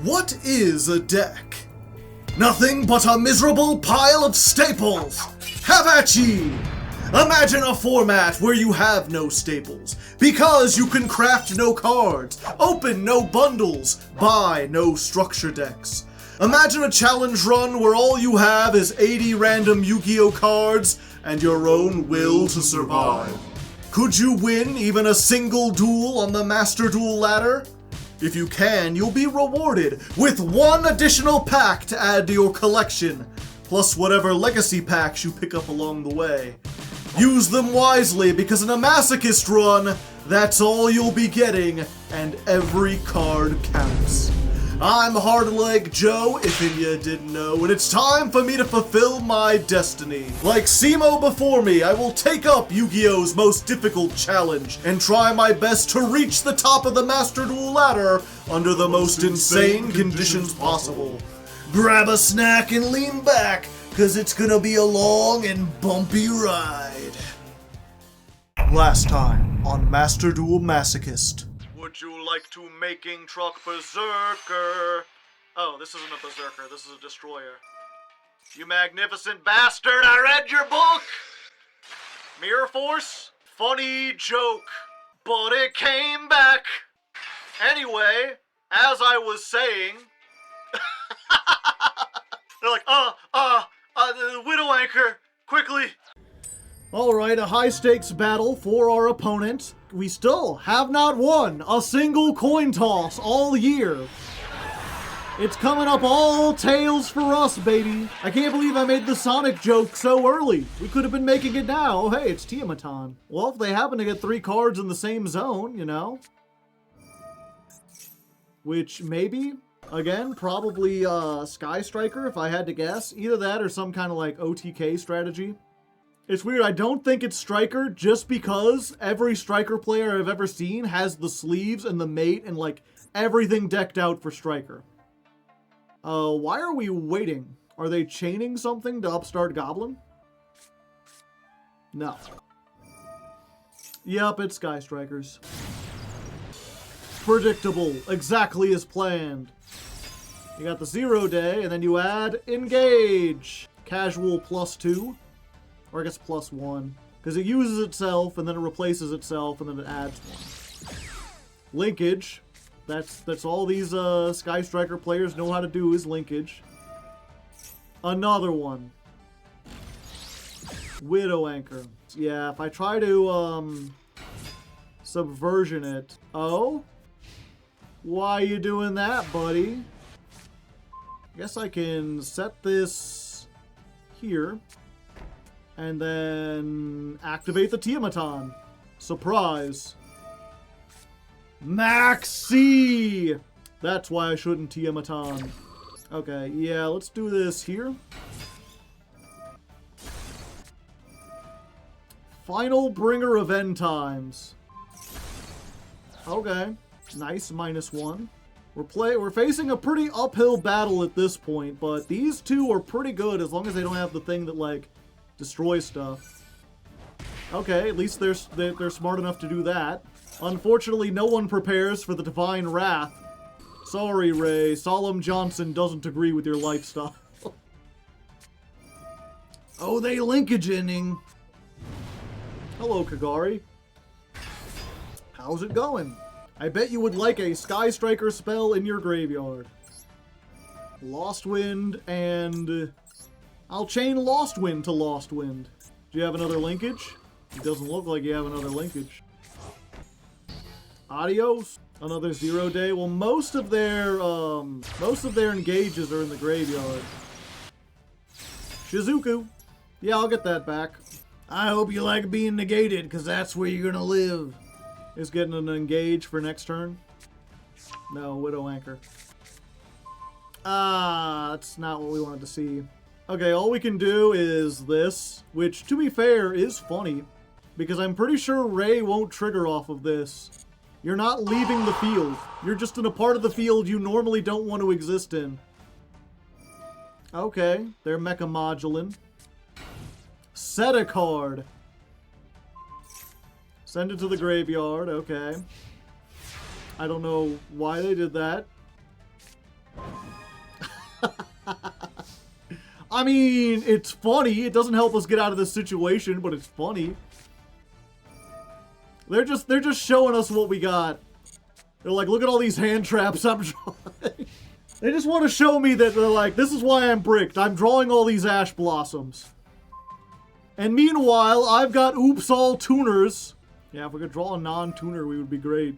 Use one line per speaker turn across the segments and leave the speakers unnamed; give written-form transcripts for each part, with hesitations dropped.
What is a deck? Nothing but a miserable pile of staples! Have at ye! Imagine a format where you have no staples, because you can craft no cards, open no bundles, buy no structure decks. Imagine a challenge run where all you have is 80 random Yu-Gi-Oh cards and your own will to survive. Could you win even a single duel on the Master Duel ladder? If you can, you'll be rewarded with one additional pack to add to your collection, plus whatever legacy packs you pick up along the way. Use them wisely, because in a Masochist run, that's all you'll be getting, and every card counts. I'm Hardleg Joe, if you didn't know, and it's time for me to fulfill my destiny. Like Simo before me, I will take up Yu-Gi-Oh's most difficult challenge and try my best to reach the top of the Master Duel ladder under the most insane conditions possible. Grab a snack and lean back, cause it's gonna be a long and bumpy ride. Last time on Master Duel Masochist. Would you like to making truck berserker? Oh, this isn't a berserker, this is a destroyer. You magnificent bastard, I read your book! Mirror Force? Funny joke, but it came back. Anyway, as I was saying... They're like, the Widow Anchor, quickly! Alright, a high-stakes battle for our opponent. We still have not won a single coin toss all year. It's coming up all tails for us, baby. I can't believe I made the Sonic joke so early. We could have been making it now. Oh, hey, it's Tiamaton. Well, if they happen to get 3 cards in the same zone, you know. Which, maybe, again, probably Sky Striker, if I had to guess. Either that or some kind of, like, OTK strategy. It's weird, I don't think it's Striker just because every Striker player I've ever seen has the sleeves and the mate and, like, everything decked out for Striker. Why are we waiting? Are they chaining something to upstart Goblin? No. Yep, it's Sky Strikers. Predictable, exactly as planned. You got the 0 day, and then you add Engage. Casual +2. Or I guess +1. Because it uses itself, and then it replaces itself, and then it adds 1. Linkage. That's all these Sky Striker players know how to do is linkage. Another one. Widow Anchor. Yeah, if I try to subversion it. Oh? Why you doing that, buddy? I guess I can set this here. And then activate the Tiamaton. Surprise. Maxi! That's why I shouldn't Tiamaton. Okay, yeah, let's do this here. Final Bringer of End Times. Okay, nice, -1. We're facing a pretty uphill battle at this point, but these two are pretty good as long as they don't have the thing that, like, destroy stuff. Okay, at least they're smart enough to do that. Unfortunately, no one prepares for the Divine Wrath. Sorry, Ray. Solemn Johnson doesn't agree with your lifestyle. Oh, they linkage-inning. Hello, Kagari. How's it going? I bet you would like a Sky Striker spell in your graveyard. Lost Wind and... I'll chain Lost Wind to Lost Wind. Do you have another linkage? It doesn't look like you have another linkage. Adios. Another 0 day. Well, most of their engages are in the graveyard. Shizuku. Yeah, I'll get that back. I hope you like being negated, because that's where you're gonna live. Is getting an engage for next turn. No, Widow Anchor. Ah, that's not what we wanted to see. Okay, all we can do is this, which, to be fair, is funny, because I'm pretty sure Ray won't trigger off of this. You're not leaving the field. You're just in a part of the field you normally don't want to exist in. Okay, they're Mecha Modulin. Set a card. Send it to the graveyard, okay. I don't know why they did that. I mean, it's funny. It doesn't help us get out of this situation, but it's funny. They're just showing us what we got. They're like, look at all these hand traps I'm drawing. They just want to show me that they're like, this is why I'm bricked. I'm drawing all these ash blossoms. And meanwhile, I've got oops all tuners. Yeah, if we could draw a non-tuner, we would be great.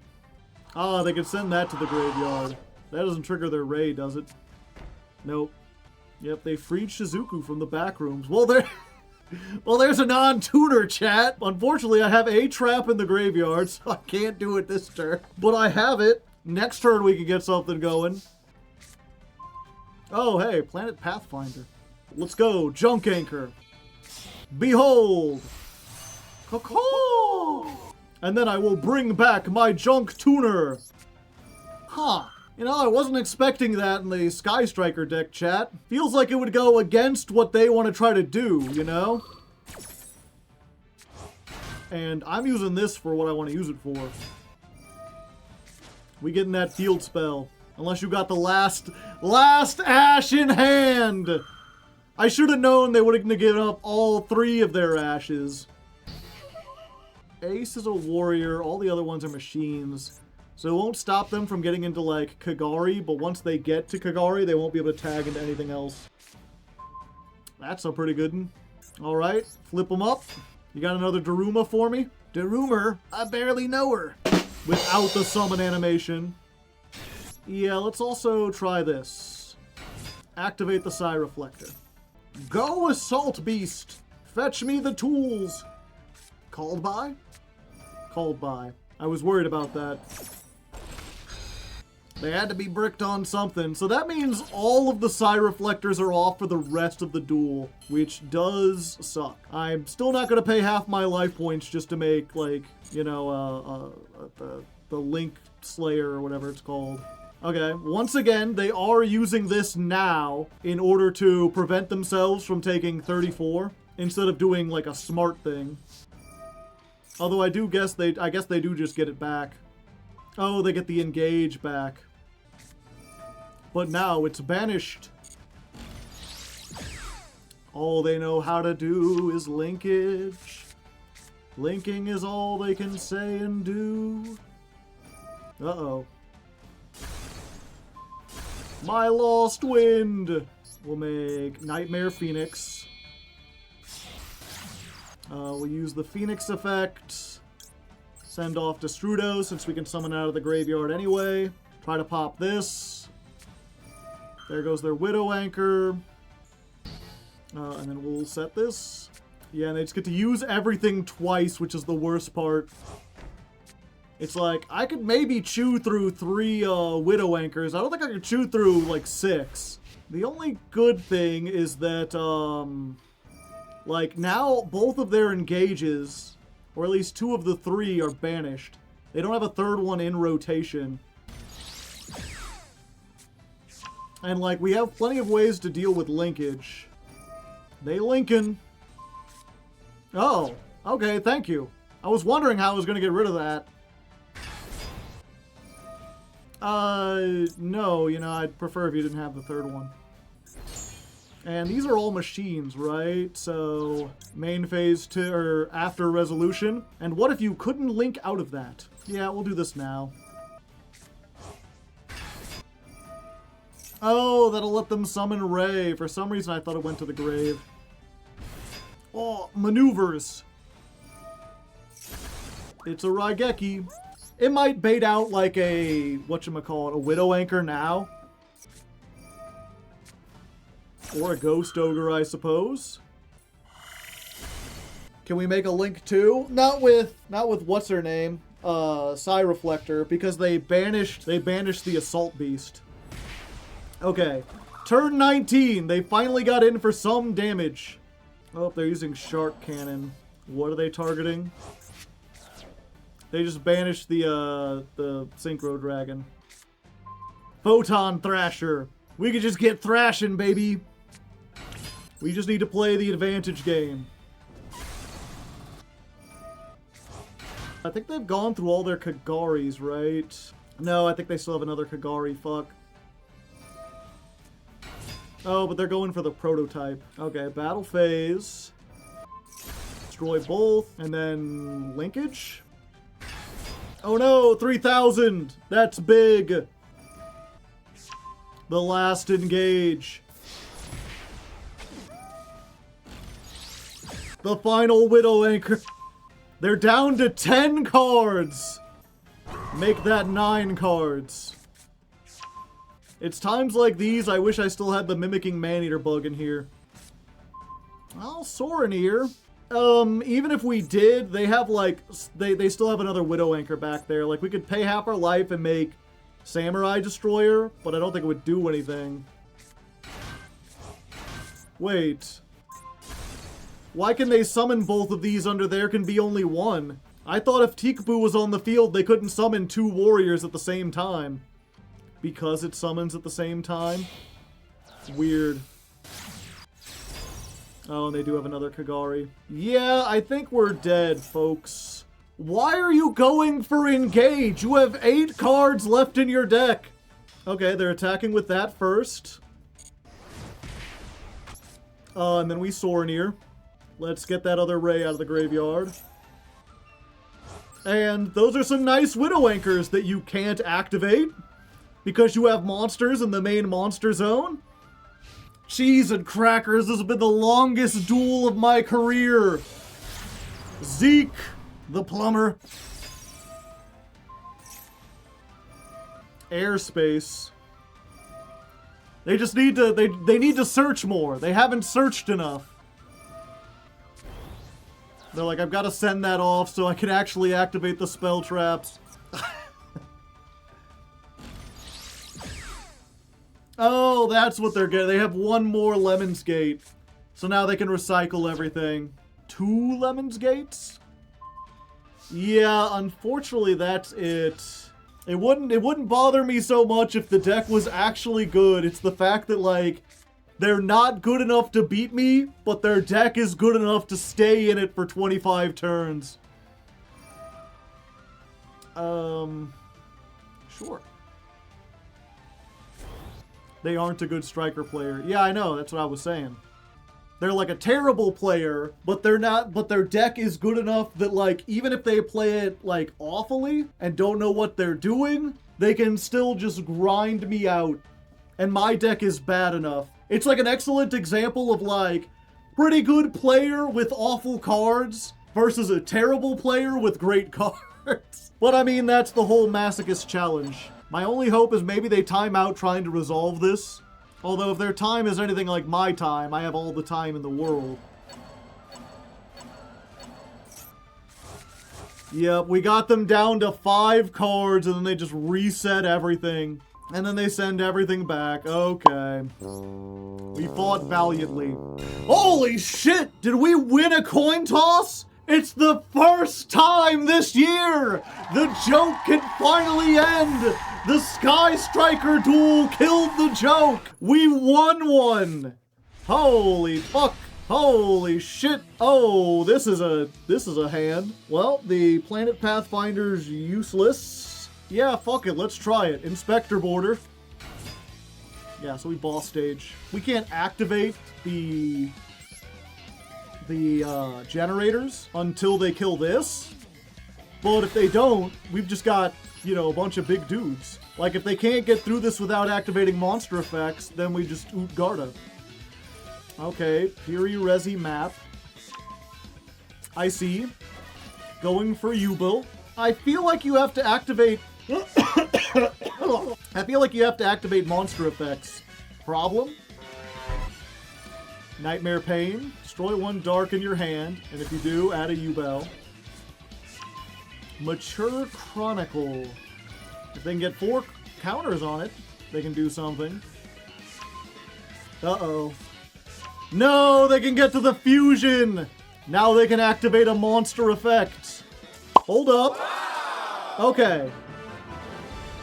Ah, they could send that to the graveyard. That doesn't trigger their raid, does it? Nope. Yep, they freed Shizuku from the back rooms. Well, there's a non-tuner, chat. Unfortunately, I have a trap in the graveyard, so I can't do it this turn. But I have it. Next turn, we can get something going. Oh, hey, Planet Pathfinder. Let's go, Junk Anchor. Behold. Caw-caw! And then I will bring back my Junk Tuner. Huh. You know, I wasn't expecting that in the Sky Striker deck, chat. Feels like it would go against what they want to try to do, you know? And I'm using this for what I want to use it for. We getting that field spell. Unless you got the last ash in hand! I should have known they would have given up all 3 of their ashes. Ace is a warrior, all the other ones are machines. So it won't stop them from getting into, like, Kagari, but once they get to Kagari, they won't be able to tag into anything else. That's a pretty good one. Alright, flip them up. You got another Daruma for me? Daruma? I barely know her. Without the summon animation. Yeah, let's also try this. Activate the Psy Reflector. Go, Assault Beast! Fetch me the tools! Called by? Called by. I was worried about that. They had to be bricked on something. So that means all of the Psy Reflectors are off for the rest of the duel, which does suck. I'm still not going to pay half my life points just to make, like, you know, the Link Slayer or whatever it's called. Okay, once again, they are using this now in order to prevent themselves from taking 34 instead of doing, like, a smart thing. Although I guess they do just get it back. Oh, they get the engage back. But now it's banished. All they know how to do is linkage. Linking is all they can say and do. Uh-oh. My Lost Wind! We'll make Nightmare Phoenix. We'll use the Phoenix effect. Send off Destrudo since we can summon out of the graveyard anyway. Try to pop this. There goes their Widow Anchor. And then we'll set this. Yeah, and they just get to use everything twice, which is the worst part. It's like, I could maybe chew through 3 Widow Anchors. I don't think I could chew through, like, 6. The only good thing is that, like, now both of their engages, or at least 2 of the 3, are banished. They don't have a 3rd one in rotation. And, like, we have plenty of ways to deal with linkage. They linkin'. Oh, okay, thank you. I was wondering how I was going to get rid of that. No, you know, I'd prefer if you didn't have the 3rd one. And these are all machines, right? So, main phase 2, or after resolution. And what if you couldn't link out of that? Yeah, we'll do this now. Oh, that'll let them summon Ray. For some reason, I thought it went to the grave. Oh, maneuvers. It's a Raigeki. It might bait out like a, whatchamacallit, a Widow Anchor now. Or a Ghost Ogre, I suppose. Can we make a Link too? Not with what's her name? Psy Reflector, because they banished the Assault Beast. Okay. Turn 19. They finally got in for some damage. Oh, they're using Shark Cannon. What are they targeting? They just banished the Synchro Dragon. Photon Thrasher. We could just get thrashing, baby. We just need to play the advantage game. I think they've gone through all their Kagaris, right? No, I think they still have another Kagari. Fuck. Oh, but they're going for the prototype. Okay, battle phase. Destroy both, and then linkage. Oh no, 3,000! That's big! The last engage. The final Widow Anchor. They're down to 10 cards! Make that 9 cards. It's times like these I wish I still had the Mimicking Maneater bug in here. Well, Soreneer. Even if we did, they have like, they still have another Widow Anchor back there. Like, we could pay half our life and make Samurai Destroyer, but I don't think it would do anything. Wait. Why can they summon both of these under there can be only one? I thought if Tikbu was on the field, they couldn't summon 2 warriors at the same time. Because it summons at the same time? Weird. Oh, and they do have another Kagari. Yeah, I think we're dead, folks. Why are you going for engage? You have 8 cards left in your deck. Okay, they're attacking with that first. And then we Soreneer. Let's get that other Ray out of the graveyard. And those are some nice Widow Anchors that you can't activate because you have monsters in the main monster zone. Cheese and crackers, this has been the longest duel of my career. Zeke, the plumber. Airspace. They just need to, they need to search more. They haven't searched enough. They're like, I've got to send that off so I can actually activate the spell traps. Oh, that's what they're getting. They have 1 more Lemon's Gate. So now they can recycle everything. 2 Lemon's Gates? Yeah, unfortunately that's it. It wouldn't bother me so much if the deck was actually good. It's the fact that, like, they're not good enough to beat me, but their deck is good enough to stay in it for 25 turns. Sure. They aren't a good striker player. Yeah, I know, that's what I was saying. They're like a terrible player, but they're not, but their deck is good enough that, like, even if they play it, like, awfully and don't know what they're doing, they can still just grind me out. And my deck is bad enough. It's like an excellent example of, like, pretty good player with awful cards versus a terrible player with great cards. But I mean, that's the whole Masochist challenge. My only hope is maybe they time out trying to resolve this. Although if their time is anything like my time, I have all the time in the world. Yep, we got them down to 5 cards and then they just reset everything. And then they send everything back. Okay. We fought valiantly. Holy shit! Did we win a coin toss? It's the first time this year! The joke can finally end! The Sky Striker duel killed the joke! We won one! Holy fuck! Holy shit! Oh, this is a hand. Well, the Planet Pathfinder's useless. Yeah, fuck it, let's try it. Inspector border. Yeah, so we boss stage. We can't activate the generators until they kill this. But if they don't, we've just got, you know, a bunch of big dudes. Like, if they can't get through this without activating monster effects, then we just oot Garda. Okay, Piri Resi map. I see. Going for Yugioh. I feel like you have to activate... I feel like you have to activate monster effects. Problem? Nightmare Pain. Destroy 1 dark in your hand, and if you do, add a Yubel. Mature Chronicle. If they can get 4 counters on it, they can do something. Uh-oh. No, they can get to the fusion! Now they can activate a monster effect. Hold up. Okay.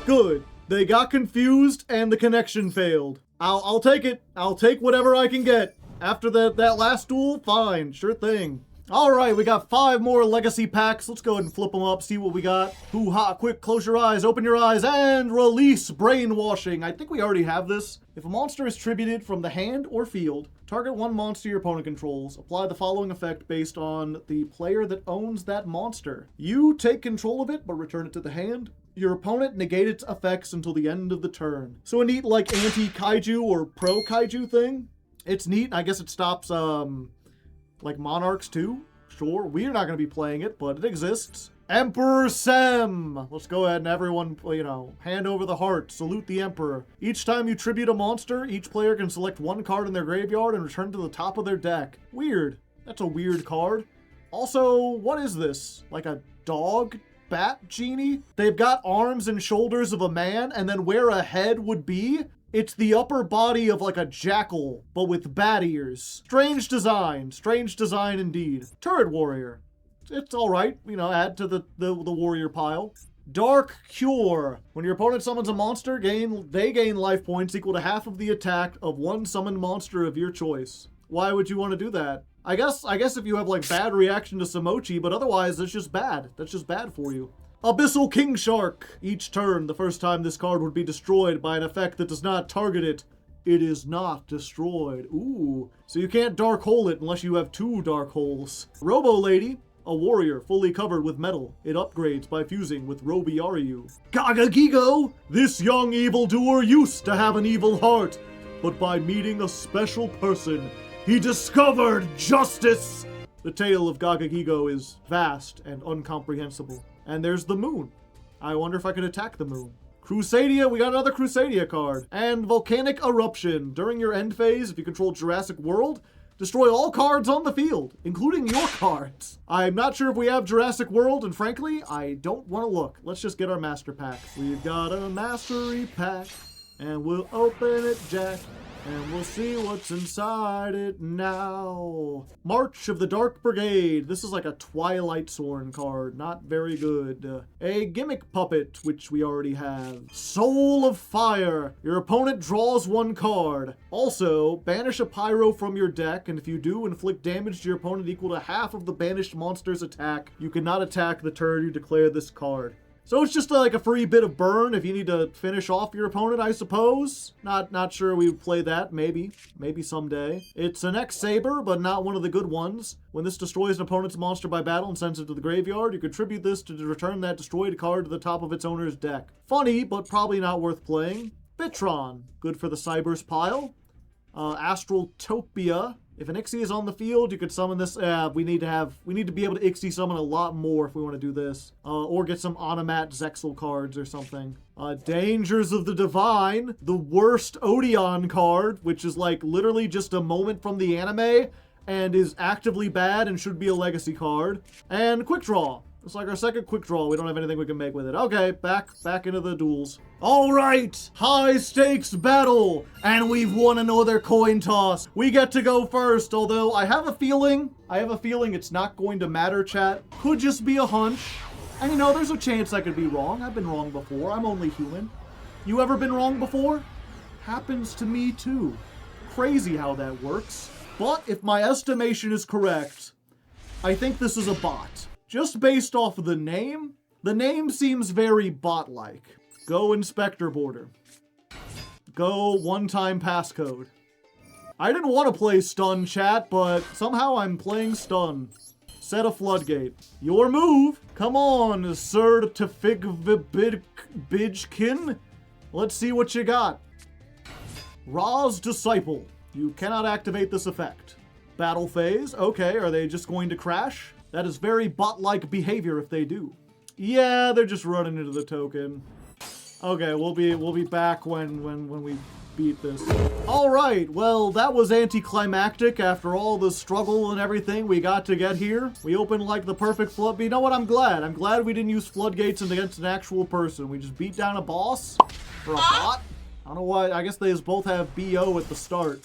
Good. They got confused and the connection failed. I'll take it. I'll take whatever I can get. After that last duel, fine. Sure thing.
Alright, we got 5 more legacy packs. Let's go ahead and flip them up, see what we got. Hoo-ha, quick, close your eyes, open your eyes, and release brainwashing. I think we already have this. If a monster is tributed from the hand or field, target one monster your opponent controls. Apply the following effect based on the player that owns that monster. You take control of it, but return it to the hand. Your opponent negate its effects until the end of the turn. So a neat, like, anti-kaiju or pro-kaiju thing. It's neat. I guess it stops, like Monarchs too? Sure, we're not going to be playing it, but it exists. Emperor Sem! Let's go ahead and everyone, you know, hand over the heart, salute the Emperor. Each time you tribute a monster, each player can select one card in their graveyard and return to the top of their deck. Weird. That's a weird card. Also, what is this? Like a dog bat genie? They've got arms and shoulders of a man, and then where a head would be, it's the upper body of like a jackal, but with bat ears. Strange design indeed. Turret Warrior. It's alright, you know, add to the warrior pile. Dark Cure. When your opponent summons a monster, they gain life points equal to half of the attack of one summoned monster of your choice. Why would you want to do that? I guess if you have like bad reaction to Samochi, but otherwise it's just bad. That's just bad for you. Abyssal King Shark. Each turn, the first time this card would be destroyed by an effect that does not target it, it is not destroyed. Ooh. So you can't dark hole it unless you have 2 dark holes. Robo Lady. A warrior fully covered with metal. It upgrades by fusing with Robiaryu. Gagagigo! This young evildoer used to have an evil heart, but by meeting a special person, he discovered justice! The tale of Gagagigo is vast and incomprehensible. And there's the moon. I wonder if I could attack the moon. Crusadia, we got another Crusadia card. And Volcanic Eruption. During your end phase, if you control Jurassic World, destroy all cards on the field, including your cards. I'm not sure if we have Jurassic World, and frankly, I don't want to look. Let's just get our master pack. We've got a mastery pack, and we'll open it, Jack. And we'll see what's inside it now. March of the Dark Brigade. This is like a Twilight Zorn card. Not very good. A Gimmick Puppet, which we already have. Soul of Fire. Your opponent draws 1 card. Also, banish a Pyro from your deck, and if you do, inflict damage to your opponent equal to half of the banished monster's attack. You cannot attack the turn you declare this card. So it's just like a free bit of burn if you need to finish off your opponent, I suppose. Not sure we would play that, maybe someday. It's an X-Saber, but not one of the good ones. When this destroys an opponent's monster by battle and sends it to the graveyard, you contribute this to return that destroyed card to the top of its owner's deck. Funny, but probably not worth playing. Bitron, good for the Cybers pile. Astraltopia. If an Ixie is on the field, you could summon this. We need to be able to Ixie summon a lot more if we want to do this. Or get some Onomat Zexal cards or something. Dangers of the Divine, the worst Odeon card, which is like literally just a moment from the anime and is actively bad and should be a legacy card. And Quick Draw. It's like our second Quick Draw. We don't have anything we can make with it. Okay, back into the duels. All right, high stakes battle, and we've won another coin toss. We get to go first, although I have a feeling it's not going to matter, chat. Could just be a hunch. And you know, there's a chance I could be wrong. I've been wrong before. I'm only human. You ever been wrong before? Happens to me too. Crazy how that works. But if my estimation is correct, I think this is a bot. Just based off of the name seems very bot-like. Go Inspector Border. Go one-time passcode. I didn't want to play Stun, chat, but somehow I'm playing Stun. Set a Floodgate. Your move! Come on, Sir Tefig-Bidjkin. Let's see what you got. Ra's Disciple. You cannot activate this effect. Battle phase. Okay, are they just going to crash? That is very bot-like behavior if they do. Yeah, they're just running into the token. Okay, we'll be back when we beat this. All right, well, that was anticlimactic after all the struggle and everything we got to get here. We opened like the perfect flood. But you know what? I'm glad we didn't use floodgates against an actual person. We just beat down a boss or a bot. I don't know why. I guess they just both have BO at the start.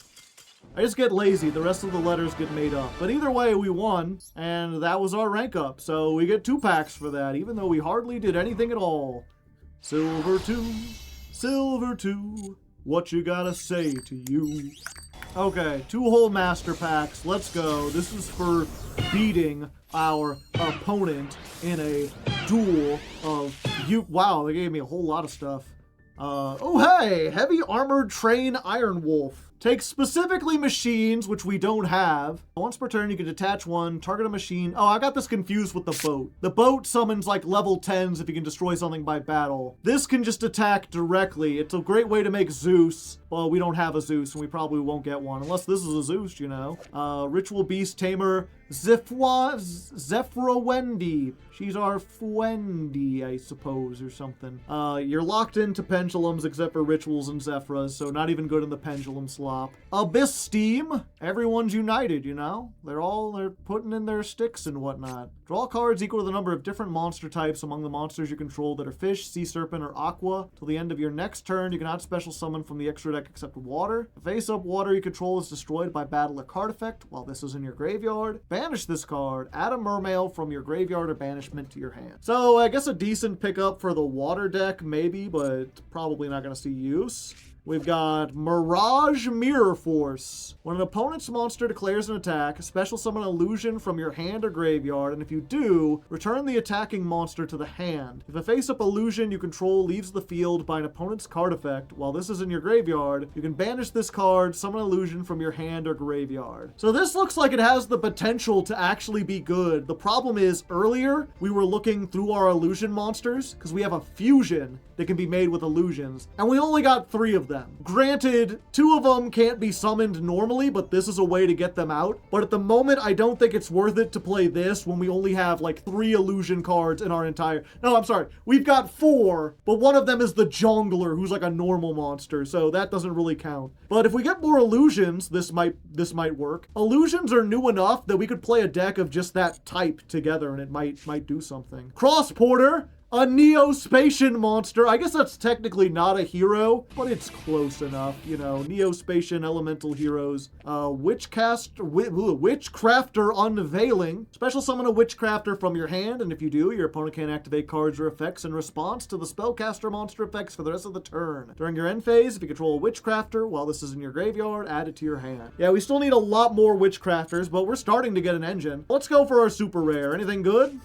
I just get lazy. The rest of the letters get made up. But either way, we won, and that was our rank up. So we get 2 packs for that, even though we hardly did anything at all. Silver 2, what you gotta say to you? Okay, 2 whole master packs. Let's go. This is for beating our opponent in a duel of you. Wow, they gave me a whole lot of stuff. Oh hey, heavy armored train Iron Wolf. Takes specifically machines, which we don't have. Once per turn, you can detach one, target a machine. Oh, I got this confused with the boat. The boat summons like level 10s if you can destroy something by battle. This can just attack directly. It's a great way to make Zeus. Well, we don't have a Zeus, and we probably won't get one, unless this is a Zeus, you know. Ritual Beast Tamer Zephra Wendy. She's our Fwendy, I suppose, or something. You're locked into pendulums except for rituals and Zephras, so not even good in the pendulum slop. Abyss Steam. Everyone's united, you know? They're putting in their sticks and whatnot. Draw cards equal to the number of different monster types among the monsters you control that are fish, sea serpent, or aqua. Till the end of your next turn, you cannot special summon from the extra deck except water. The face-up water you control is destroyed by battle or card effect while this is in your graveyard. Banish this card. Add a mermail from your graveyard or banishment to your hand. So I guess a decent pickup for the water deck maybe, but probably not going to see use. We've got Mirage Mirror Force. When an opponent's monster declares an attack, special summon an illusion from your hand or graveyard, and if you do, return the attacking monster to the hand. If a face-up illusion you control leaves the field by an opponent's card effect, while this is in your graveyard, you can banish this card, summon an illusion from your hand or graveyard. So this looks like it has the potential to actually be good. The problem is, earlier, we were looking through our illusion monsters, because we have a fusion that can be made with illusions, and we only got 3 of them. Granted, 2 of them can't be summoned normally, but this is a way to get them out. But at the moment, I don't think it's worth it to play this when we only have like 3 illusion cards in our entire... No, I'm sorry. We've got 4, but one of them is the Jongler, who's like a normal monster, so that doesn't really count. But if we get more illusions, this might work. Illusions are new enough that we could play a deck of just that type together, and it might do something. Cross Porter. A Neo-Spatian monster. I guess that's technically not a hero, but it's close enough, you know. Neo-Spatian elemental heroes. Witchcrafter Unveiling. Special summon a Witchcrafter from your hand, and if you do, your opponent can't activate cards or effects in response to the spellcaster monster effects for the rest of the turn. During your end phase, if you control a Witchcrafter, while this is in your graveyard, add it to your hand. Yeah, we still need a lot more Witchcrafters, but we're starting to get an engine. Let's go for our super rare. Anything good?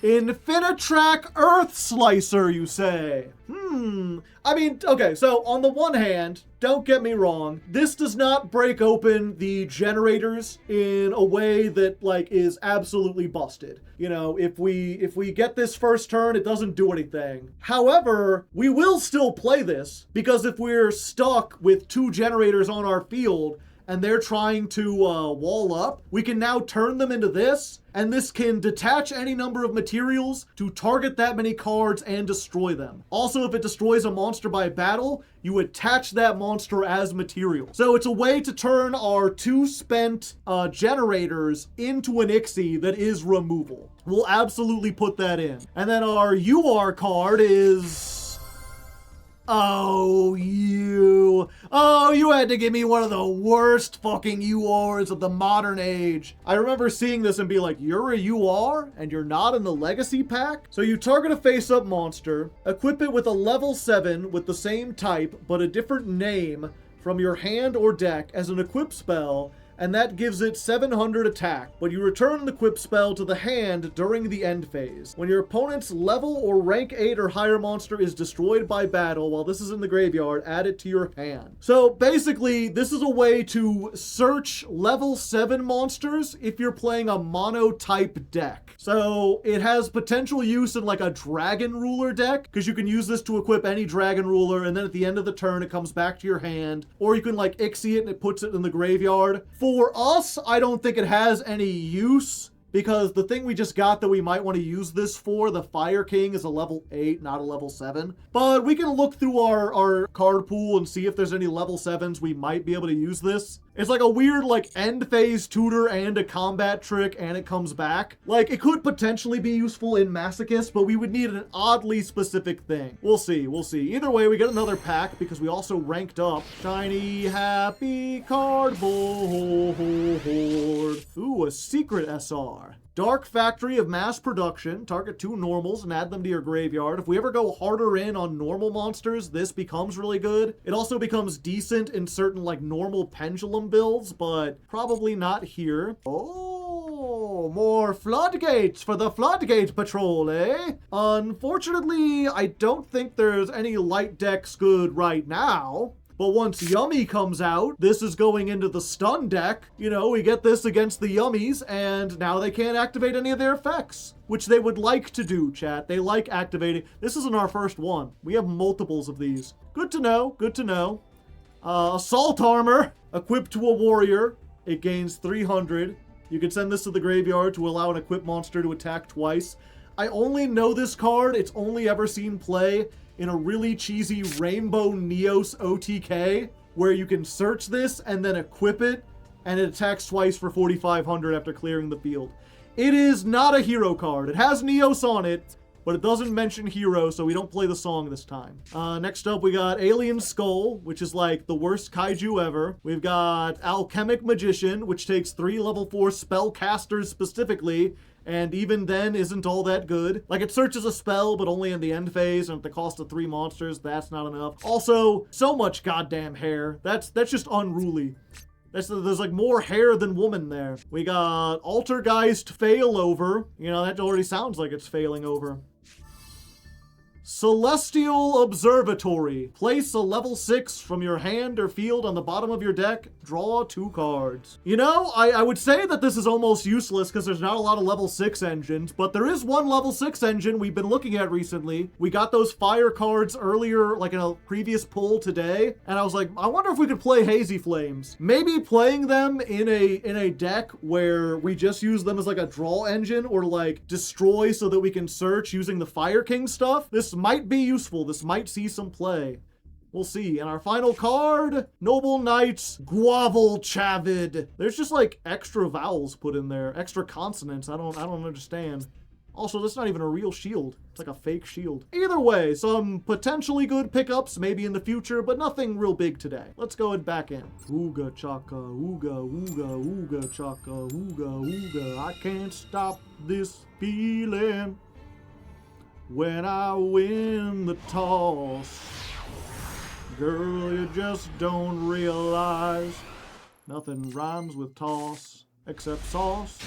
Infinitrack Earth Slicer, you say? I mean, okay, so on the one hand, don't get me wrong, this does not break open the generators in a way that, like, is absolutely busted. You know, if we get this first turn, it doesn't do anything. However, we will still play this, because if we're stuck with 2 generators on our field, and they're trying to wall up, we can now turn them into this, and this can detach any number of materials to target that many cards and destroy them. Also, if it destroys a monster by battle, you attach that monster as material. So it's a way to turn our 2 spent generators into an Ixie that is removal. We'll absolutely put that in. And then our UR card is... Oh, you had to give me one of the worst fucking URs of the modern age. I remember seeing this and be like, you're a UR and you're not in the legacy pack? So you target a face-up monster, equip it with a level 7 with the same type, but a different name from your hand or deck as an equip spell, and that gives it 700 attack, but you return the equip spell to the hand during the end phase. When your opponent's level or rank 8 or higher monster is destroyed by battle while this is in the graveyard, add it to your hand. So basically, this is a way to search level 7 monsters if you're playing a mono-type deck. So it has potential use in like a Dragon Ruler deck, because you can use this to equip any Dragon Ruler, and then at the end of the turn, it comes back to your hand. Or you can like Ixie it and it puts it in the graveyard. For us, I don't think it has any use, because the thing we just got that we might want to use this for, the Fire King, is a level 8, not a level 7. But we can look through our card pool and see if there's any level 7s we might be able to use this. It's like a weird, like, end phase tutor and a combat trick, and it comes back. Like, it could potentially be useful in Masochist, but we would need an oddly specific thing. We'll see. Either way, we get another pack, because we also ranked up. Shiny Happy Cardboard. Ooh, a secret SR. Dark Factory of Mass Production. Target 2 normals and add them to your graveyard. If we ever go harder in on normal monsters, this becomes really good. It also becomes decent in certain like normal pendulum builds, but probably not here. Oh, more floodgates for the Floodgate Patrol, eh? Unfortunately, I don't think there's any light decks good right now. But once Yummy comes out, this is going into the stun deck. You know, we get this against the Yummies, and now they can't activate any of their effects, which they would like to do, chat. They like activating. This isn't our first one. We have multiples of these. Good to know, good to know. Assault Armor, equipped to a warrior. It gains 300. You can send this to the graveyard to allow an equipped monster to attack twice. I only know this card. It's only ever seen play in a really cheesy Rainbow Neos OTK, where you can search this and then equip it, and it attacks twice for 4,500 after clearing the field. It is not a hero card. It has Neos on it, but it doesn't mention hero, so we don't play the song this time. Next up, we got Alien Skull, which is like the worst kaiju ever. We've got Alchemic Magician, which takes 3 level 4 spellcasters specifically, and even then isn't all that good. Like, it searches a spell, but only in the end phase, and at the cost of 3 monsters, that's not enough. Also, so much goddamn hair. That's just unruly. There's like more hair than woman there. We got Altergeist Failover. You know, that already sounds like it's failing over. Celestial Observatory. Place a level 6 from your hand or field on the bottom of your deck. Draw 2 cards. You know, I would say that this is almost useless because there's not a lot of level 6 engines, but there is one level 6 engine we've been looking at recently. We got those fire cards earlier, like in a previous pull today, and I was like, I wonder if we could play Hazy Flames. Maybe playing them in a deck where we just use them as like a draw engine or like destroy so that we can search using the Fire King stuff. This might be useful. This might see some play. We'll see. And our final card, Noble Knights Guavel Chavid. There's just like extra vowels put in there, extra consonants. I don't understand. Also, that's not even a real shield. It's like a fake shield. Either way, some potentially good pickups maybe in the future, but nothing real big today. Let's go back in. Ooga chaka, ooga, ooga, ooga chaka, ooga, ooga. I can't stop this feeling when I win the toss. Girl, you just don't realize nothing rhymes with toss except sauce.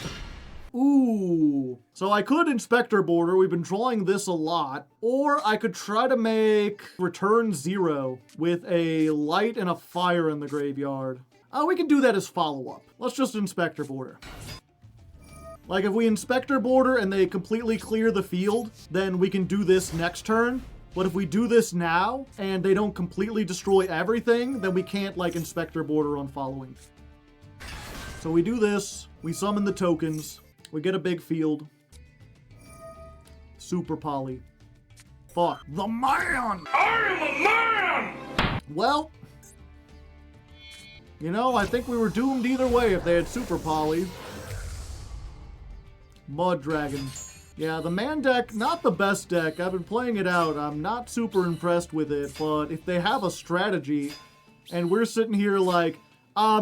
Ooh. So I could Inspector Border. We've been drawing this a lot. Or I could try to make Return 0 with a light and a fire in the graveyard. We can do that as follow-up. Let's just Inspector Border. Like, if we Inspector Border and they completely clear the field, then we can do this next turn. But if we do this now, and they don't completely destroy everything, then we can't, like, Inspector Border on following. So we do this, we summon the tokens, we get a big field. Super Poly. Fuck. The man! I am a man! Well, you know, I think we were doomed either way if they had Super Poly. Mud Dragon. Yeah, the man deck, not the best deck. I've been playing it out. I'm not super impressed with it, but if they have a strategy, and we're sitting here like,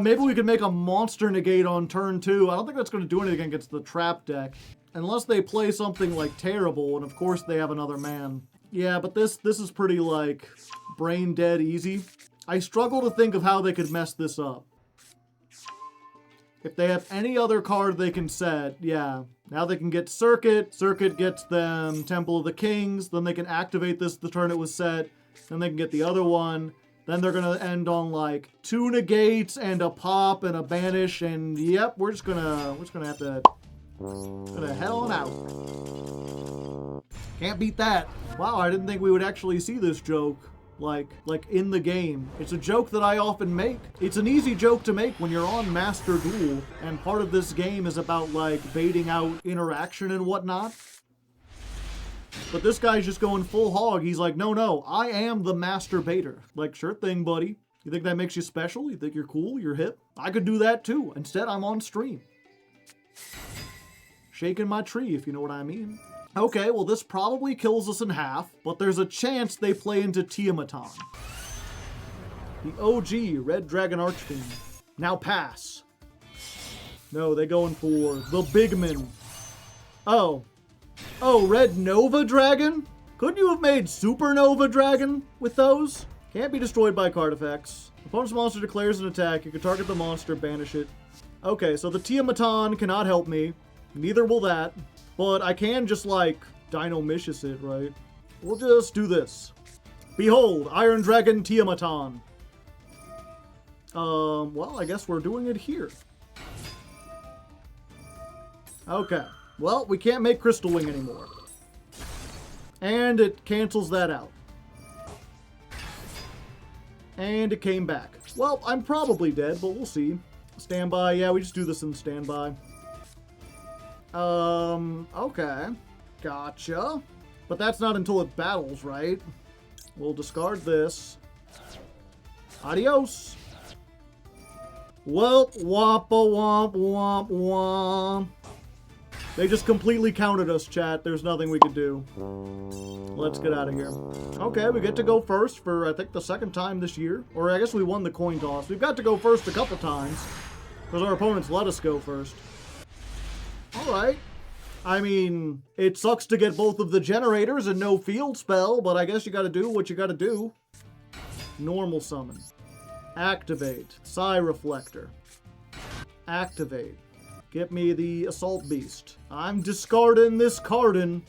maybe we could make a monster negate on turn 2. I don't think that's going to do anything against the trap deck. Unless they play something like terrible, and of course they have another man. Yeah, but this is pretty like brain dead easy. I struggle to think of how they could mess this up. If they have any other card they can set, yeah. Now they can get Circuit. Circuit gets them Temple of the Kings. Then they can activate this the turn it was set. Then they can get the other one. Then they're going to end on like 2 negates and a pop and a banish. And yep, we're just gonna have to head on out. Can't beat that. Wow, I didn't think we would actually see this joke. Like in the game. It's a joke that I often make. It's an easy joke to make when you're on Master Duel, and part of this game is about like baiting out interaction and whatnot. But this guy's just going full hog. He's like, no, I am the master baiter. Like, sure thing, buddy. You think that makes you special? You think you're cool? You're hip? I could do that too. Instead, I'm on stream. Shaking my tree, if you know what I mean. Okay, well this probably kills us in half, but there's a chance they play into Tiamaton. The OG Red Dragon Archfiend. Now pass. No, they're going for the Bigman. Oh. Oh, Red Nova Dragon? Couldn't you have made Supernova Dragon with those? Can't be destroyed by card effects. Opponent's monster declares an attack. You can target the monster, banish it. Okay, so the Tiamaton cannot help me. Neither will that. But I can just, like, Dino-Mishus it, right? We'll just do this. Behold, Iron Dragon Tiamaton. Well, I guess we're doing it here. Okay. Well, we can't make Crystal Wing anymore. And it cancels that out. And it came back. Well, I'm probably dead, but we'll see. Standby. Yeah, we just do this in standby. Okay. Gotcha. But that's not until it battles, right? We'll discard this. Adios. Welp, wompa, womp, womp, womp. They just completely counted us, chat. There's nothing we could do. Let's get out of here. Okay, we get to go first for, I think, the second time this year. Or I guess we won the coin toss. We've got to go first a couple times. Because our opponents let us go first. Alright. I mean, it sucks to get both of the generators and no field spell, but I guess you gotta do what you gotta do. Normal summon. Activate. Psy Reflector. Activate. Get me the Assault Beast. I'm discarding this cardin.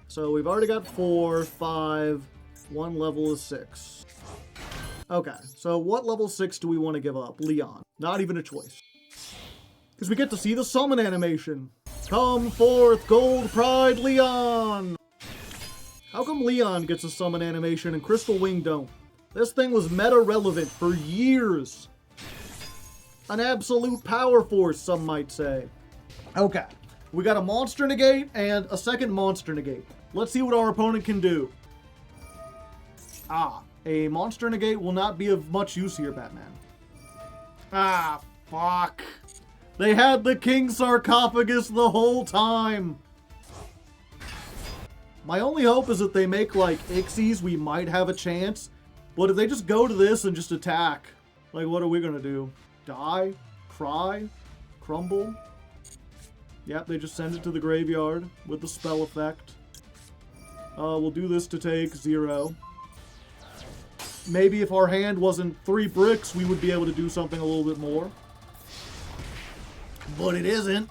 So we've already got 4, 5, 1 level is 6. Okay, so what level 6 do we want to give up? Leon. Not even a choice. Because we get to see the summon animation. Come forth, Gold Pride Leon! How come Leon gets a summon animation and Crystal Wing don't? This thing was meta-relevant for years. An absolute power force, some might say. Okay, we got a monster negate and a second monster negate. Let's see what our opponent can do. Ah, a monster negate will not be of much use here, Batman. Ah, fuck. They had the King Sarcophagus the whole time. My only hope is that they make, like, Ixies, we might have a chance. But if they just go to this and just attack, like, what are we gonna do? Die? Cry? Crumble? Yep, they just send it to the graveyard with the spell effect. We'll do this to take 0. Maybe if our hand wasn't 3 bricks, we would be able to do something a little bit more. But it isn't.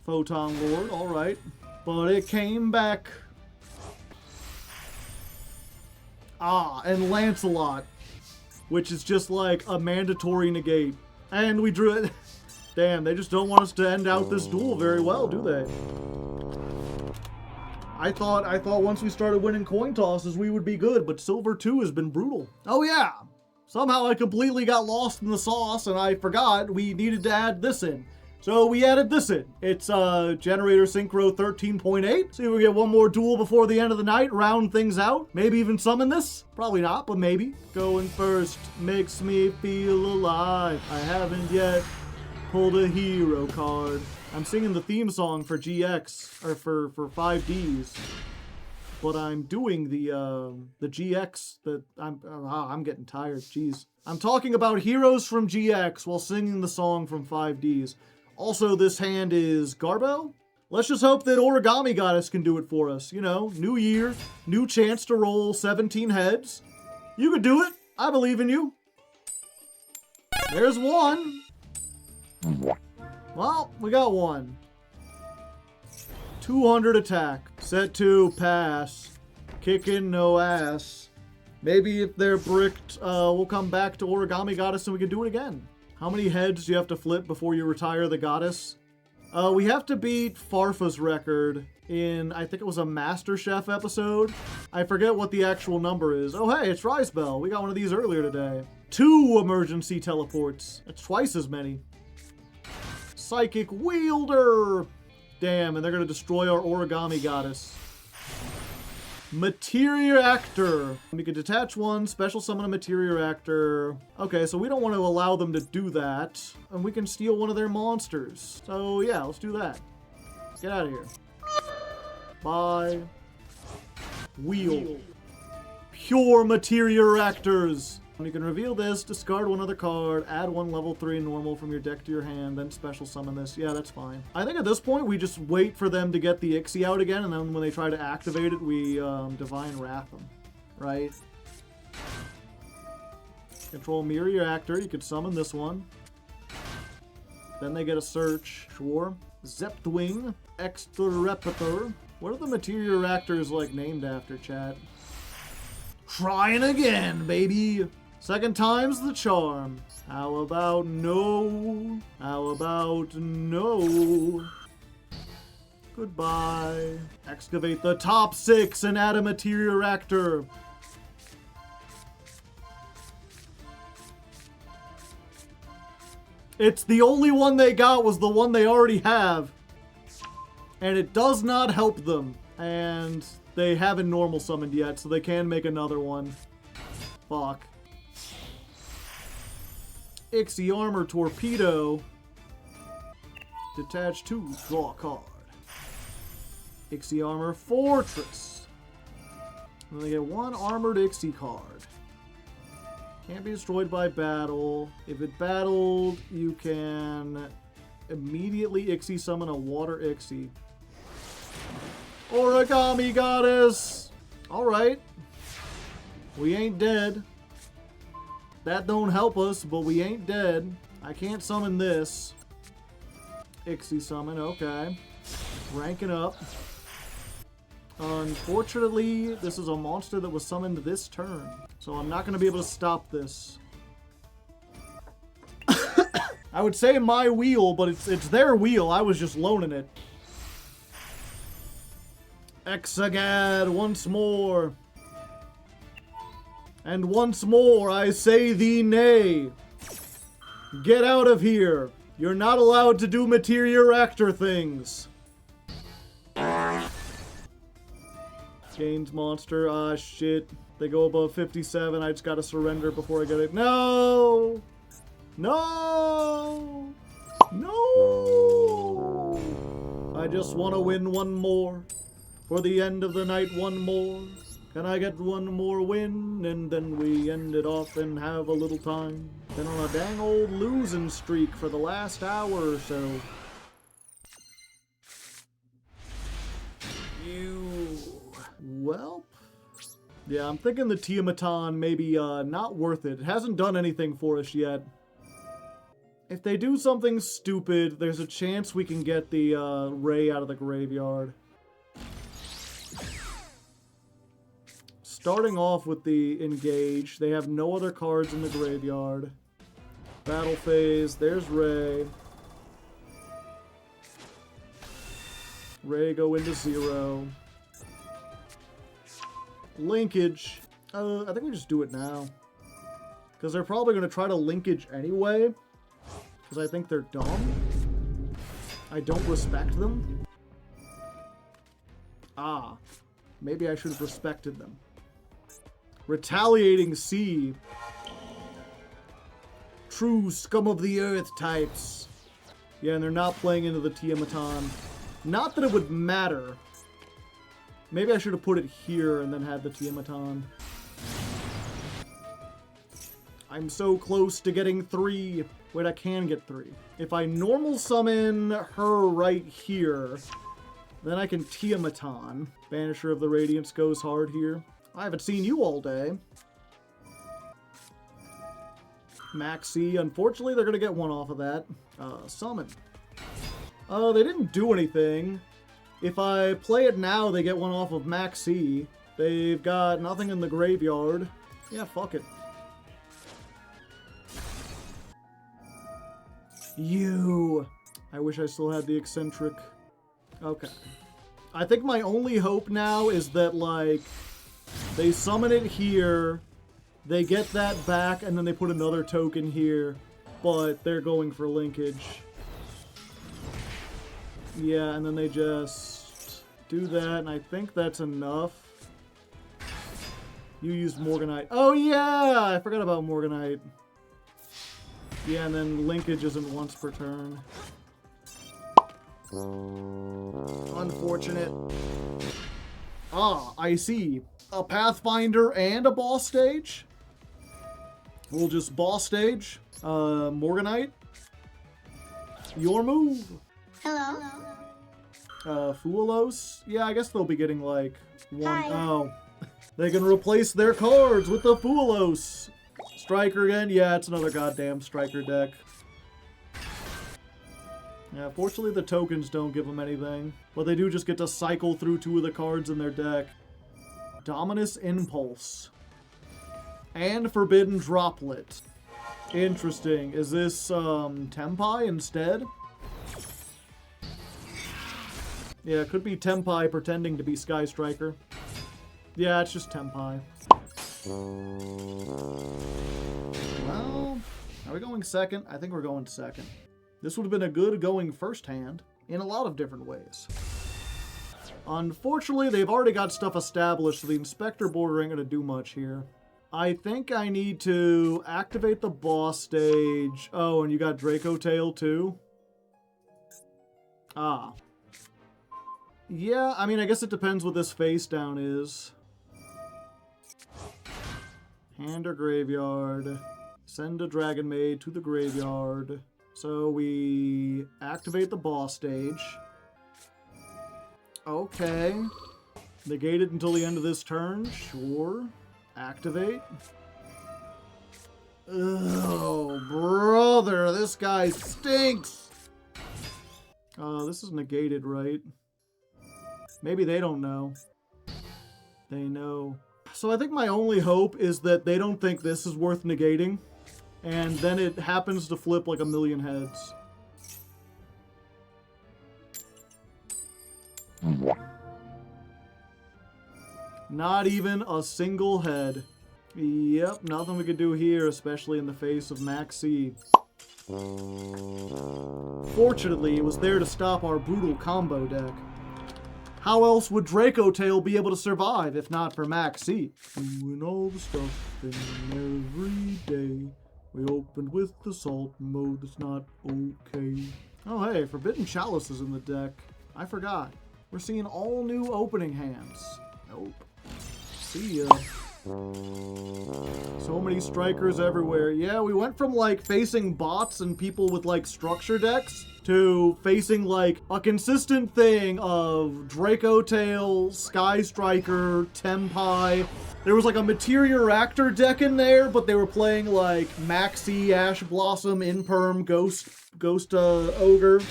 Photon Lord, alright. But it came back. Ah, and Lancelot. Which is just like a mandatory negate. And we drew it. Damn, they just don't want us to end out this duel very well, do they? I thought once we started winning coin tosses, we would be good, but Silver 2 has been brutal. Oh yeah! Somehow I completely got lost in the sauce, and I forgot we needed to add this in. So we added this in. It's Generator Synchro 13.8. See if we get one more duel before the end of the night, round things out. Maybe even summon this. Probably not, but maybe. Going first makes me feel alive. I haven't yet pulled a hero card. I'm singing the theme song for GX, or for 5Ds. But I'm doing the GX that I'm getting tired, jeez. I'm talking about heroes from GX while singing the song from 5Ds. Also, this hand is Garbo. Let's just hope that Origami Goddess can do it for us. You know, new year, new chance to roll 17 heads. You could do it. I believe in you. There's one. Well, we got one. 200 attack. Set to pass. Kicking no ass. Maybe if they're bricked, we'll come back to Origami Goddess and we can do it again. How many heads do you have to flip before you retire the goddess? We have to beat Farfa's record in, I think it was a MasterChef episode. I forget what the actual number is. Oh hey, it's Rizebell. We got one of these earlier today. 2 emergency teleports. That's twice as many. Psychic Wielder! Damn, and they're gonna destroy our Origami Goddess. Materia Actor. We can detach one, special summon a Materia Actor. Okay, so we don't want to allow them to do that. And we can steal one of their monsters. So yeah, let's do that. Get out of here. Bye. Wheel. Pure Materia Actors. You can reveal this, discard one other card, add one level 3 normal from your deck to your hand, then special summon this. Yeah, that's fine. I think at this point we just wait for them to get the Ixie out again, and then when they try to activate it, we Divine Wrath them. Right? Control Mirror Reactor, you could summon this one. Then they get a search. Sure. Zeptwing, Extrarepator. What are the Materia Reactors like named after, chat? Trying again, baby! Second time's the charm. How about no? How about no? Goodbye. Excavate the top 6 and add a Materia Reactor. It's the only one they got was the one they already have. And it does not help them. And they haven't normal summoned yet, so they can make another one. Fuck. Ixie Armor Torpedo. Detach 2, draw a card. Ixie Armor Fortress. And they get one armored Ixie card. Can't be destroyed by battle. If it battled, you can immediately Ixie summon a water Ixie. Origami Goddess! Alright. We ain't dead. That don't help us, but we ain't dead. I can't summon this. Ixie summon, okay. Ranking up. Unfortunately, this is a monster that was summoned this turn. So I'm not going to be able to stop this. I would say my wheel, but it's their wheel. I was just loaning it. Exagad once more. And once more I say thee nay. Get out of here. You're not allowed to do Materia Reactor things. Gains monster. Ah, shit. They go above 57. I just gotta surrender before I get it. No! No! No! I just want to win one more. For the end of the night, one more. Can I get one more win? And then we end it off and have a little time. Been on a dang old losing streak for the last hour or so. Well, yeah, I'm thinking the Tiamaton maybe not worth it. It hasn't done anything for us yet. If they do something stupid, there's a chance we can get the Ray out of the graveyard. Starting off with the Engage, they have no other cards in the graveyard. Battle phase, there's Ray. Ray go into 0. Linkage. I think we just do it now. Because they're probably going to try to linkage anyway. Because I think they're dumb. I don't respect them. Ah. Maybe I should have respected them. Retaliating Sea. True scum of the earth types. Yeah, and they're not playing into the Tiamaton. Not that it would matter. Maybe I should have put it here and then had the Tiamaton. I'm so close to getting 3. Wait, I can get 3. If I normal summon her right here, then I can Tiamaton. Banisher of the Radiance goes hard here. I haven't seen you all day. Maxi, unfortunately they're going to get 1 off of that. Summon. They didn't do anything. If I play it now, they get 1 off of Maxi. They've got nothing in the graveyard. Yeah, fuck it. I wish I still had the Eccentric. Okay. I think my only hope now is that, like, they summon it here, they get that back, and then they put another token here, but they're going for linkage. Yeah, and then they just do that, and I think that's enough. You used Morganite. Oh yeah! I forgot about Morganite. Yeah, and then linkage isn't once per turn. Unfortunate. Ah, I see. A Pathfinder and a boss stage? We'll just boss stage. Morganite. Your move.
Hello.
Fuelos. Yeah, I guess they'll be getting like one.
Hi.
Oh. They can replace their cards with the Fuelos. Striker again? Yeah, it's another goddamn Striker deck. Yeah, fortunately the tokens don't give them anything. But they do just get to cycle through 2 of the cards in their deck. Dominus Impulse. And Forbidden Droplet. Interesting. Is this, Tempai instead? Yeah, it could be Tempai pretending to be Sky Striker. Yeah, it's just Tempai. Well, are we going second? I think we're going second. This would have been a good going first hand in a lot of different ways. Unfortunately, they've already got stuff established, so the Inspector border ain't going to do much here. I think I need to activate the boss stage. Oh, and you got Draco Tail too? Ah. Yeah, I mean, I guess it depends what this face down is. Hand or graveyard. Send a Dragon Maid to the graveyard. So we activate the boss stage. Okay. Negate it until the end of this turn. Sure. Activate. Oh, brother, this guy stinks. This is negated, right? Maybe they don't know. They know. So I think my only hope is that they don't think this is worth negating. And then it happens to flip like a million heads. Not even a single head. Yep, nothing we could do here, especially in the face of Maxi. Fortunately, it was there to stop our brutal combo deck. How else would Draco Tail be able to survive if not for Maxi? Doing all the stuff in every day. We opened with the salt mode, that's not okay. Oh hey, Forbidden Chalice is in the deck. I forgot. We're seeing all new opening hands. Nope. See ya. So many strikers everywhere. Yeah, we went from like facing bots and people with like structure decks to facing like a consistent thing of Draco Tail, Sky Striker, Tempai. There was like a Materia Raptor deck in there, but they were playing like Maxi, Ash Blossom, Imperm, Ghost Ogre.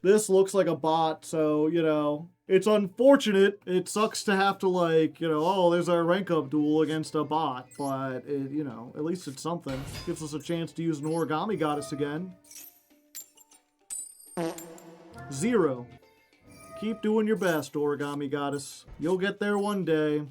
This looks like a bot, so, you know, it's unfortunate. It sucks to have to, like, you know, oh, there's our rank up duel against a bot, but, it, you know, at least it's something. Gives us a chance to use an Origami Goddess again. 0. Keep doing your best, Origami Goddess. You'll get there one day.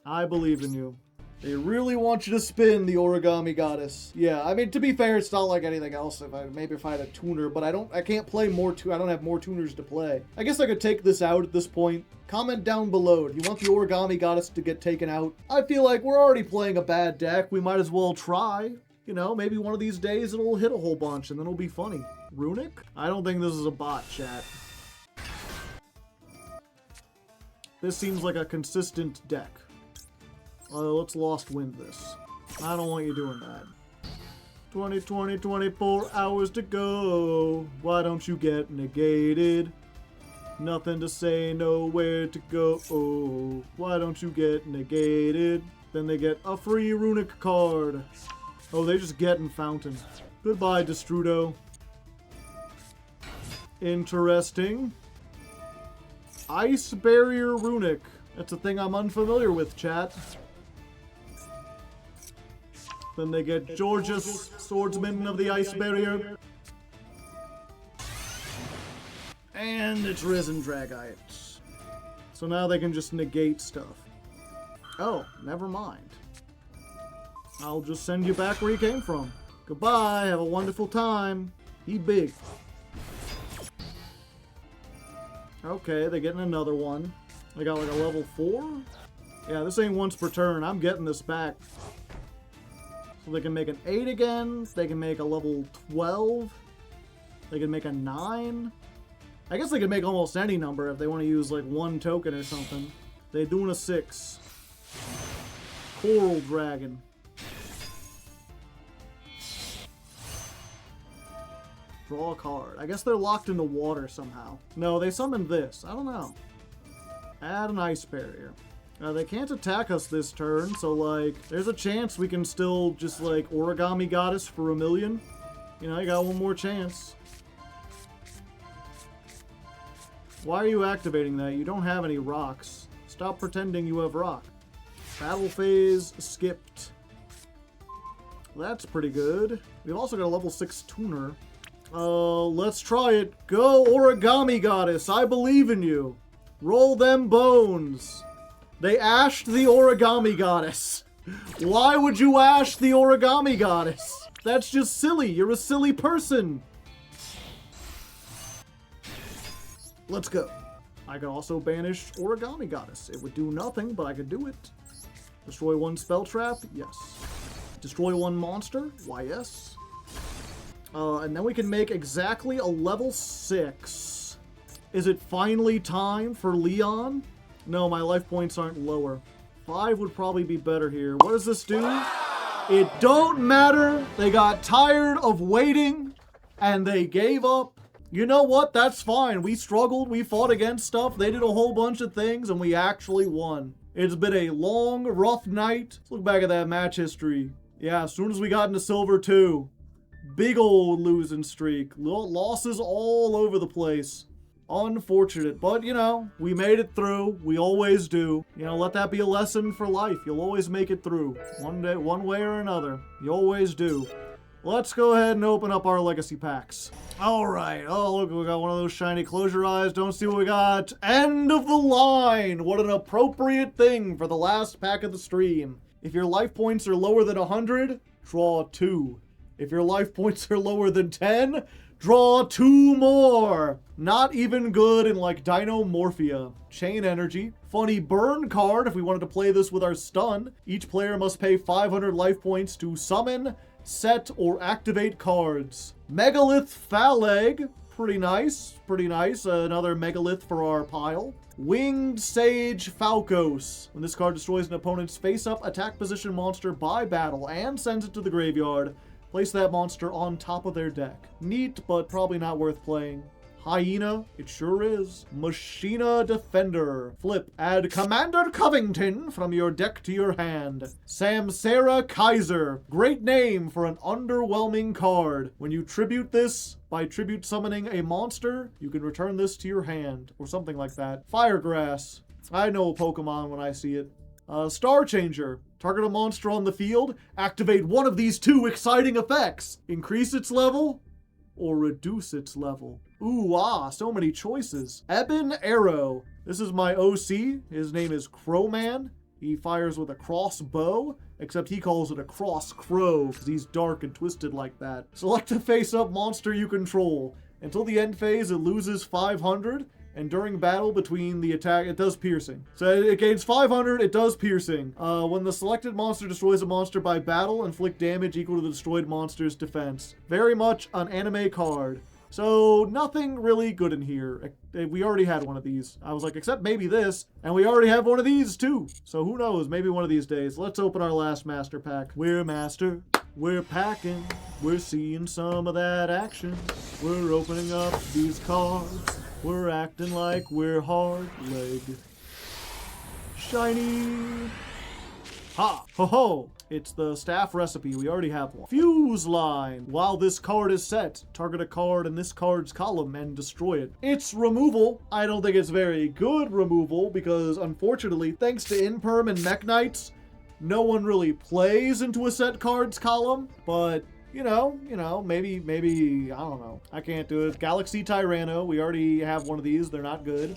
I believe in you. They really want you to spin the Origami Goddess. Yeah, I mean, to be fair, it's not like anything else. Maybe if I had a tuner, but I can't play more I don't have more tuners to play. I guess I could take this out at this point. Comment down below. Do you want the Origami Goddess to get taken out? I feel like we're already playing a bad deck. We might as well try. You know, maybe one of these days it'll hit a whole bunch and then it'll be funny. Runic? I don't think this is a bot, chat. This seems like a consistent deck. Let's Lost Wind this. I don't want you doing that. 24 hours to go. Why don't you get negated? Nothing to say, nowhere to go. Why don't you get negated? Then they get a free Runic card. Oh, they just get in Fountain. Goodbye, Destrudo. Interesting. Ice Barrier Runic. That's a thing I'm unfamiliar with, chat. Then they get Georgius, Swordsman of the Ice Barrier. And it's Risen Dragite. So now they can just negate stuff. Oh, never mind. I'll just send you back where you came from. Goodbye, have a wonderful time. Be big. Okay, they're getting another one. They got like a level 4? Yeah, this ain't once per turn. I'm getting this back. So they can make an 8 again. They can make a level 12. They can make a 9. I guess they can make almost any number if they want to use like one token or something. They're doing a 6. Coral Dragon. Draw a card. I guess they're locked into water somehow. No, they summoned this. I don't know. Add an ice barrier. They can't attack us this turn, so, like, there's a chance we can still just, like, Origami Goddess for 1,000,000. You know, you got one more chance. Why are you activating that? You don't have any rocks. Stop pretending you have rock. Battle phase skipped. That's pretty good. We've also got a level 6 tuner. Let's try it. Go, Origami Goddess. I believe in you. Roll them bones. They ashed the Origami Goddess. Why would you ash the Origami Goddess? That's just silly. You're a silly person. Let's go. I could also banish Origami Goddess. It would do nothing, but I could do it. Destroy one spell trap? Yes. Destroy one monster? Why, yes. And then we can make exactly a level 6. Is it finally time for Leon? No, my life points aren't lower. 5 would probably be better here. What does this do? It don't matter. They got tired of waiting, and they gave up. You know what? That's fine. We struggled. We fought against stuff. They did a whole bunch of things, and we actually won. It's been a long, rough night. Let's look back at that match history. Yeah, as soon as we got into Silver 2, big old losing streak. Losses all over the place. Unfortunate, but you know, we made it through. We always do. You know, let that be a lesson for life. You'll always make it through. One day, one way or another. You always do. Let's go ahead and open up our legacy packs. All right. Oh, look, we got one of those shiny close your eyes. Don't see what we got. End of the line. What an appropriate thing for the last pack of the stream. If your life points are lower than 100, draw 2. If your life points are lower than 10, draw 2 more. Not even good in like Dinomorphia. Chain Energy. Funny burn card if we wanted to play this with our stun. Each player must pay 500 life points to summon, set, or activate cards. Megalith Phaleg. Pretty nice. Pretty nice. Another Megalith for our pile. Winged Sage Falcos. When this card destroys an opponent's face-up attack position monster by battle and sends it to the graveyard, place that monster on top of their deck. Neat, but probably not worth playing. Hyena, it sure is. Machina Defender. Flip, add Commander Covington from your deck to your hand. Samsara Kaiser. Great name for an underwhelming card. When you tribute this, by tribute summoning a monster, you can return this to your hand, or something like that. Firegrass. I know a Pokemon when I see it. Star Changer. Target a monster on the field, activate one of these 2 exciting effects. Increase its level, or reduce its level. Ooh, so many choices. Ebon Arrow. This is my OC. His name is Crowman. He fires with a crossbow, except he calls it a cross crow, because he's dark and twisted like that. Select a face-up monster you control. Until the end phase, it loses 500, and during battle between the attack, it does piercing. So it gains 500, it does piercing. When the selected monster destroys a monster by battle, inflict damage equal to the destroyed monster's defense. Very much an anime card. So nothing really good in here. We already had one of these. I was like, except maybe this, and we already have one of these too. So who knows, maybe one of these days. Let's open our last master pack. We're master, we're packing, we're seeing some of that action. We're opening up these cards. We're acting like we're Hardleg. Shiny. Ha! Ho ho! It's the staff recipe. We already have one. Fuse line. While this card is set, target a card in this card's column and destroy it. It's removal. I don't think it's very good removal because, unfortunately, thanks to Imperm and Mech Knights, no one really plays into a set card's column. But you know, maybe, I don't know. I can't do it. Galaxy Tyranno. We already have one of these. They're not good.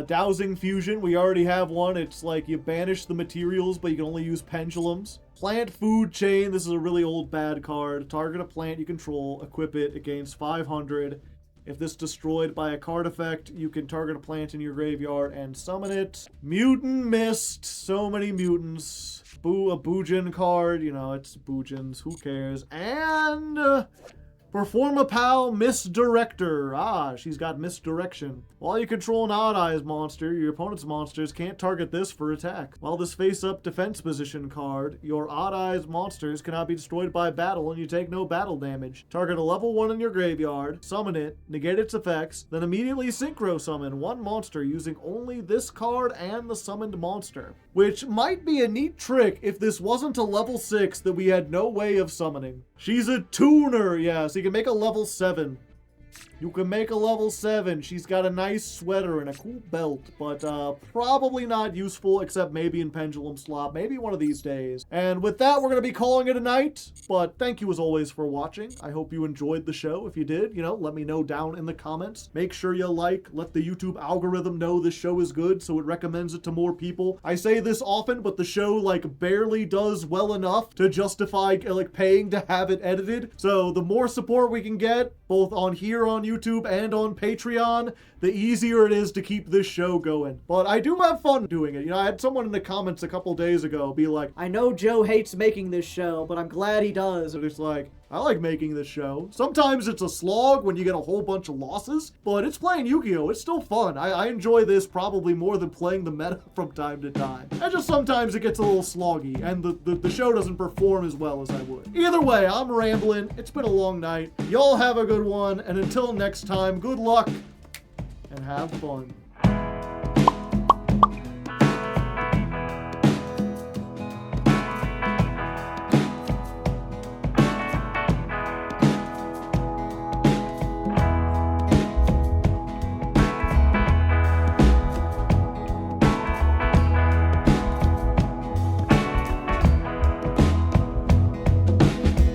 Dowsing Fusion, we already have one. It's like you banish the materials, but you can only use pendulums. Plant Food Chain, this is a really old bad card. Target a plant you control, equip it, it gains 500. If this destroyed by a card effect, you can target a plant in your graveyard and summon it. Mutant Mist, so many mutants. A Boojin card, you know, it's Boojins, who cares? And Perform a POW Misdirector. Ah, she's got misdirection. While you control an Odd Eyes monster, your opponent's monsters can't target this for attack. While this face-up defense position card, your Odd Eyes monsters cannot be destroyed by battle and you take no battle damage. Target a level 1 in your graveyard, summon it, negate its effects, then immediately synchro summon one monster using only this card and the summoned monster. Which might be a neat trick if this wasn't a level 6 that we had no way of summoning. She's a tuner, yeah, so you can make a level 7. You can make a level 7. She's got a nice sweater and a cool belt, but probably not useful except maybe in Pendulum Slot, maybe one of these days. And with that, we're going to be calling it a night, but thank you as always for watching. I hope you enjoyed the show. If you did, let me know down in the comments. Make sure you let the YouTube algorithm know this show is good so it recommends it to more people. I say this often, but the show barely does well enough to justify paying to have it edited. So the more support we can get, both on here on YouTube and on Patreon, the easier it is to keep this show going. But I do have fun doing it. I had someone in the comments a couple days ago be like,
I know Joe hates making this show, but I'm glad he does.
and it's like, I like making this show. Sometimes it's a slog when you get a whole bunch of losses, but it's playing Yu-Gi-Oh! It's still fun. I enjoy this probably more than playing the meta from time to time. And just sometimes it gets a little sloggy, and the show doesn't perform as well as I would. Either way, I'm rambling. It's been a long night. Y'all have a good one, and until next time, good luck and have fun.